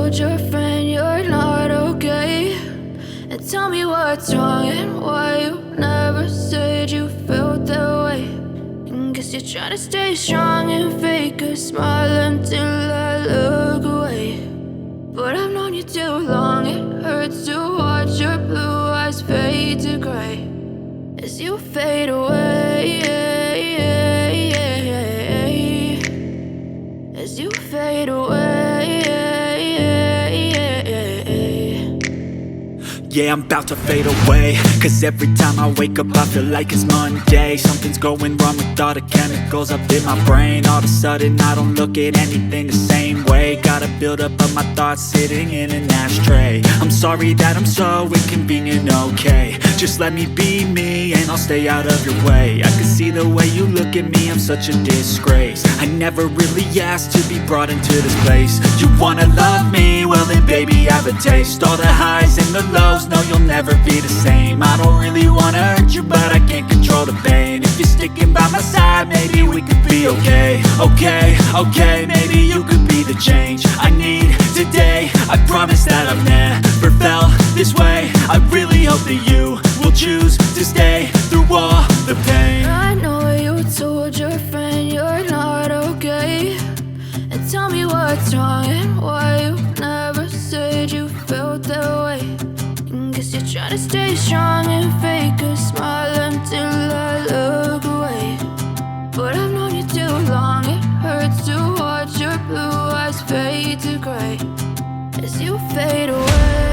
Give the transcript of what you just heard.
told your friend you're not okay, and tell me what's wrong and why you never said you felt that way. And guess you're trying to stay strong and fake a smile until I look away. But I've known you too long, it hurts to watch your blue eyes fade to gray as you fade away, as you fade away. Yeah, I'm about to fade away, cause every time I wake up I feel like it's Monday. Something's going wrong with all the chemicals up in my brain. All of a sudden I don't look at anything the same way. Got a build up of my thoughts sitting in an ashtray. I'm sorry that I'm so inconvenient, okay. Just let me be me and I'll stay out of your way. I can see the way you look at me, I'm such a disgrace. I never really asked to be brought into this place. You wanna love me? Well then baby, have a taste. All the highs and the lows, no, you'll never be the same. I don't really wanna hurt you, but I can't control the pain. If you're sticking by my side, maybe we could be okay. Okay, maybe you could be the change I need today. I promise that I've never felt this way. I really hope that you will choose to stay through all the pain. I know you told your friend you're not okay, and tell me what's wrong and why you never said you felt that way. And guess you're trying to stay strong and fake a smile until I look away. But I've known you too long, it hurts to watch your blue eyes fade to gray as you fade away.